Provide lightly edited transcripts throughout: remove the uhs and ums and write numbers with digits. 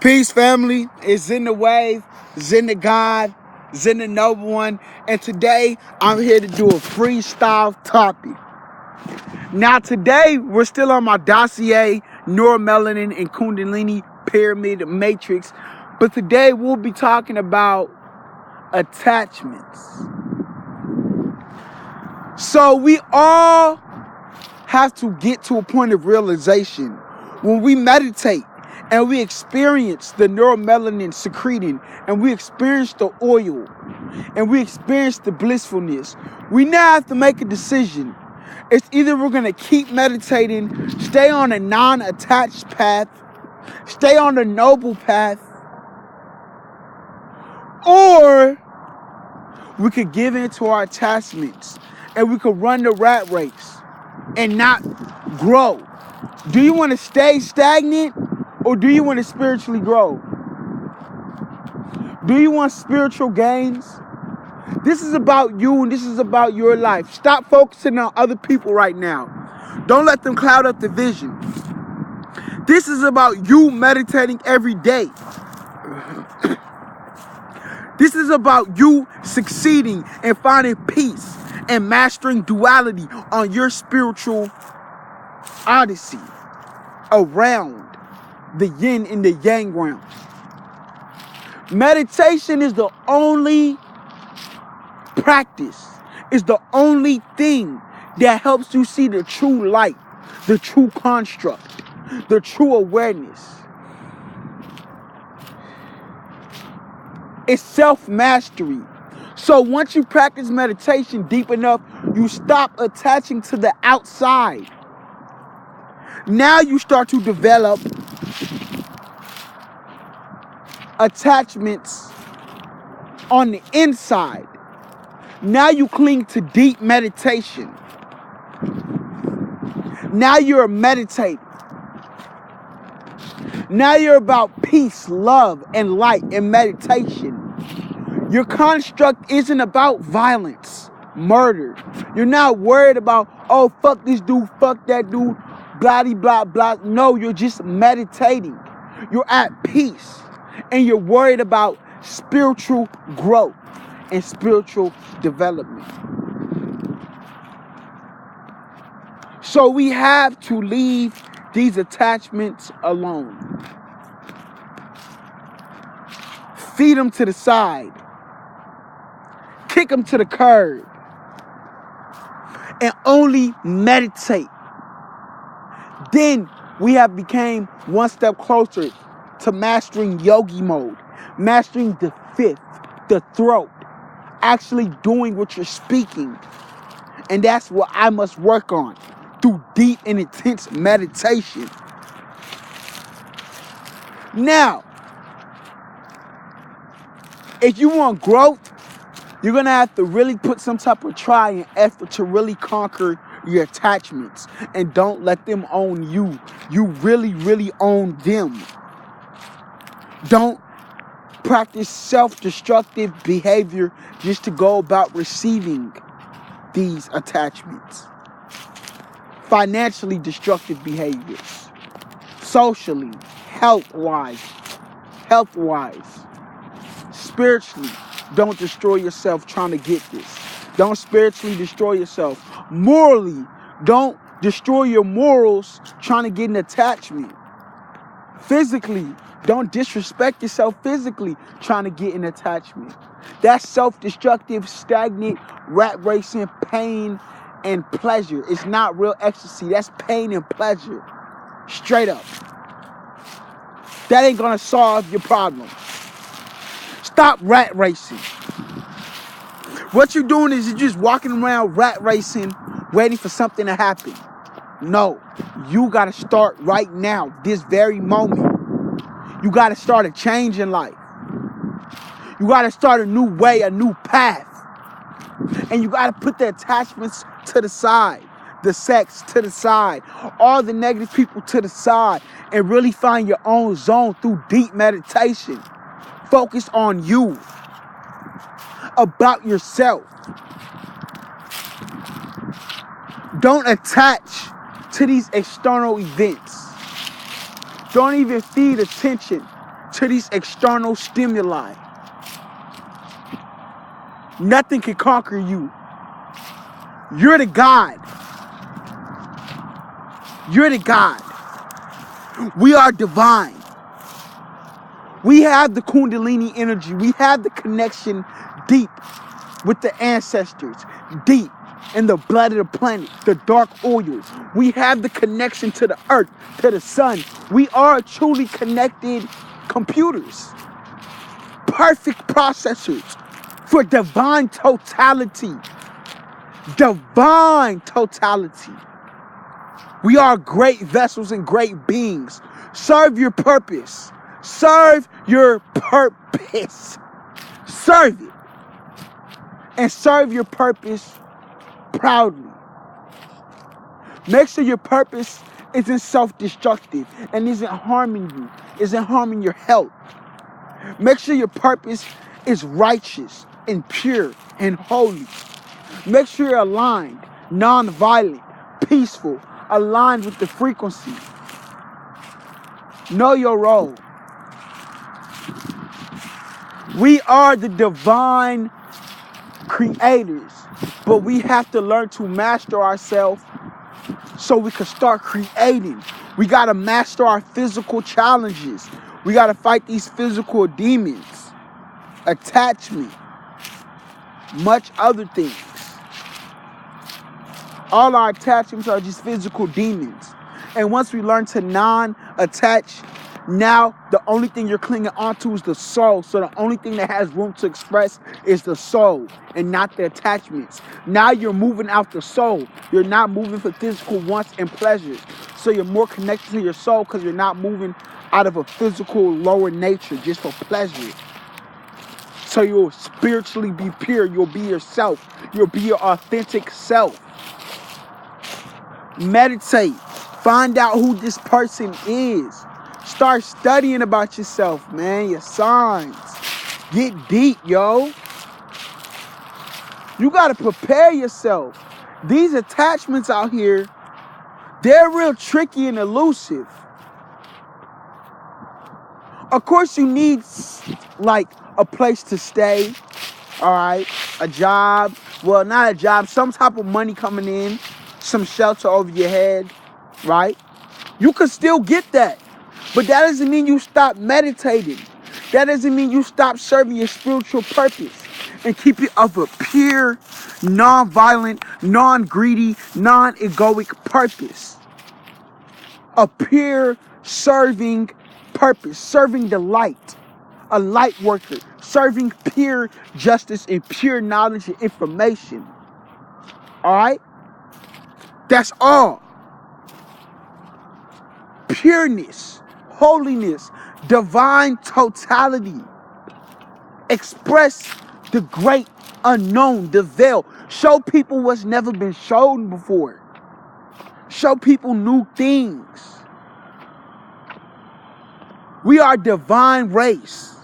Peace, family. It's in the wave, Zen the God, Zen the Noble One, and today I'm here to do a freestyle topic. Now, today we're still on my dossier, NueroMelanin and Kundalini pyramid matrix, but today we'll be talking about attachments. So we all have to get to a point of realization when we meditate and we experience the neuromelanin secreting and we experience the oil and we experience the blissfulness. We now have to make a decision. It's either we're going to keep meditating, stay on a non-attached path, stay on the noble path, or we could give in to our attachments and we could run the rat race and not grow. Do you want to stay stagnant or do you want to spiritually grow? Do you want spiritual gains? This is about you and this is about your life. Stop focusing on other people right now. Don't let them cloud up the vision. This is about you meditating every day. This is about you succeeding and finding peace and mastering duality on your spiritual odyssey around the yin and the yang realm. Meditation is the only practice, is the only thing that helps you see the true light, the true construct, the true awareness. It's self-mastery. So once you practice meditation deep enough, you stop attaching to the outside. Now you start to develop attachments on the inside. Now you cling to deep meditation. Now you're meditating. Now you're about peace, love, and light and meditation. Your construct isn't about violence, murder. You're not worried about, oh, fuck this dude, fuck that dude, blah, blah, blah. No, you're just meditating. You're at peace. And you're worried about spiritual growth and spiritual development. So we have to leave these attachments alone. Feed them to the side. Kick them to the curb. And only meditate. Then we have become one step closer to mastering yogi mode. Mastering the fifth, the throat. Actually doing what you're speaking. And that's what I must work on through deep and intense meditation. Now, if you want growth, you're going to have to really put some type of try and effort to really conquer your attachments. And don't let them own you. You really, really own them. Don't practice self-destructive behavior just to go about receiving these attachments. Financially destructive behaviors. Socially, health-wise. Spiritually, don't destroy yourself trying to get this. Don't spiritually destroy yourself. Morally, don't destroy your morals trying to get an attachment. Physically, don't disrespect yourself physically trying to get an attachment. That's self-destructive, stagnant, rat racing, pain, and pleasure. It's not real ecstasy. That's pain and pleasure. Straight up. That ain't gonna solve your problem. Stop rat racing. What you're doing is you're just walking around rat racing, waiting for something to happen. No, you gotta start right now, this very moment. You gotta start a change in life. You gotta start a new way, a new path. And you gotta put the attachments to the side, the sex to the side, all the negative people to the side, and really find your own zone through deep meditation. Focus on you, about yourself. Don't attach to these external events. Don't even feed attention to these external stimuli. Nothing can conquer you. You're the God. You're the God. We are divine. We have the Kundalini energy. We have the connection deep with the ancestors, deep in the blood of the planet, the dark oils. We have the connection to the earth, to the sun. We are truly connected computers, perfect processors for divine totality. Divine totality. We are great vessels and great beings. Serve your purpose. Serve your purpose. Serve it. And serve your purpose proudly. Make sure your purpose isn't self-destructive and isn't harming you, isn't harming your health. Make sure your purpose is righteous and pure and holy. Make sure you're aligned, non-violent, peaceful, aligned with the frequency. Know your role. We are the divine creators, but we have to learn to master ourselves so we can start creating. We got to master our physical challenges. We got to fight these physical demons, attachment, much other things. All our attachments are just physical demons. And once we learn to non-attach, now the only thing you're clinging onto is the soul. So the only thing that has room to express is the soul and not the attachments. Now you're moving out the soul. You're not moving for physical wants and pleasures. So you're more connected to your soul because you're not moving out of a physical lower nature just for pleasure. So you'll spiritually be pure. You'll be yourself. You'll be your authentic self. Meditate. Find out who this person is. Start studying about yourself, man. Your signs. Get deep, yo. You got to prepare yourself. These attachments out here, they're real tricky and elusive. Of course, you need, like, a place to stay. All right? A job. Well, not a job. Some type of money coming in. Some shelter over your head. Right? You can still get that. But that doesn't mean you stop meditating. That doesn't mean you stop serving your spiritual purpose. And keep it of a pure, non-violent, non-greedy, non-egoic purpose. A pure serving purpose. Serving the light. A light worker. Serving pure justice and pure knowledge and information. Alright? That's all. Pureness. Holiness. Divine totality. Express the great unknown, the veil. Show people what's never been shown before. Show people new things. We are divine race.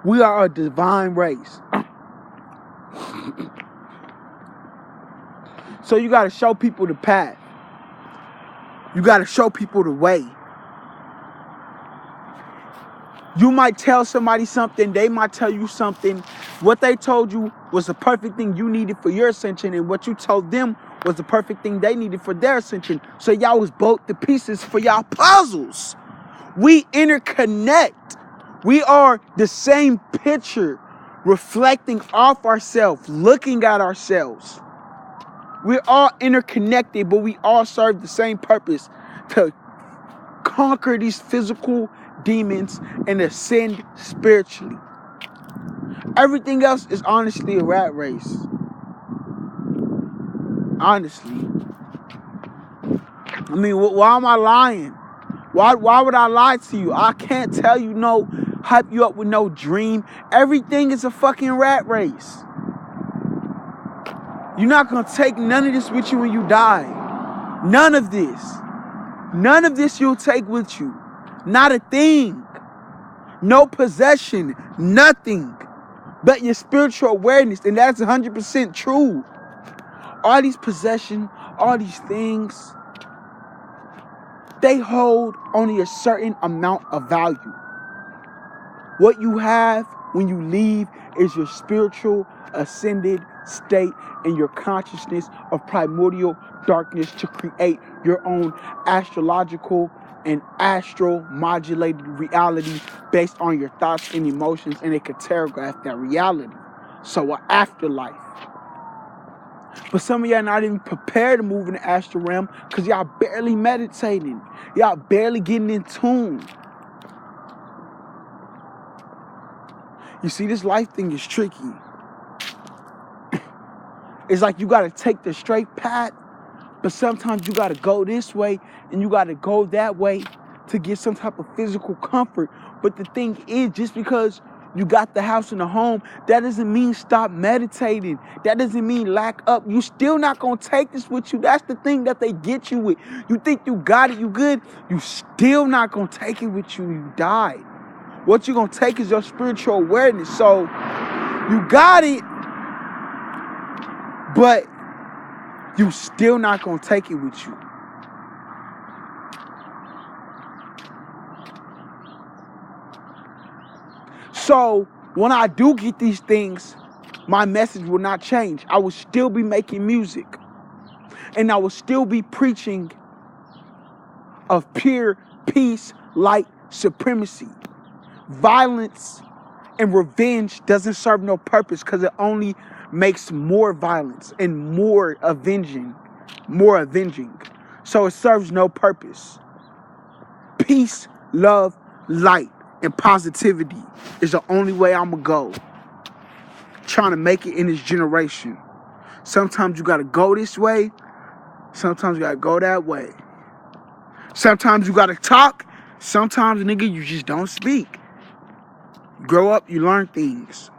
We are a divine race. So you got to show people the path. You got to show people the way. You might tell somebody something, they might tell you something. What they told you was the perfect thing you needed for your ascension, and what you told them was the perfect thing they needed for their ascension. So y'all was both the pieces for y'all puzzles. We interconnect. We are the same picture, reflecting off ourselves, looking at ourselves. We're all interconnected, but we all serve the same purpose, to conquer these physical demons and ascend spiritually. Everything else is honestly a rat race. Honestly. I mean, why am I lying? Why would I lie to you? I can't tell you hype you up with no dream. Everything is a fucking rat race. You're not going to take none of this with you when you die. None of this. None of this you'll take with you. Not a thing. No possession. Nothing. But your spiritual awareness. And that's 100% true. All these possessions, all these things, they hold only a certain amount of value. What you have when you leave is your spiritual ascended state and your consciousness of primordial darkness to create your own astrological and astral modulated reality based on your thoughts and emotions, and it could telegraph that reality. So an afterlife. But some of y'all not even prepared to move in the astral realm because y'all barely meditating. Y'all barely getting in tune. You see, this life thing is tricky. It's like you got to take the straight path, but sometimes you got to go this way and you got to go that way to get some type of physical comfort. But the thing is, just because you got the house and the home, that doesn't mean stop meditating. That doesn't mean lack up. You still not going to take this with you. That's the thing that they get you with. You think you got it, you good. You still not going to take it with you. You died. What you're going to take is your spiritual awareness. So you got it, but you still not going to take it with you. So when I do get these things, my message will not change. I will still be making music. And I will still be preaching of pure peace, light, supremacy. Violence and revenge doesn't serve no purpose because it only makes more violence and more avenging. So it serves no purpose. Peace, love, light, and positivity is the only way I'm going to go. Trying to make it in this generation. Sometimes you got to go this way. Sometimes you got to go that way. Sometimes you got to talk. Sometimes, nigga, you just don't speak. Grow up, you learn things.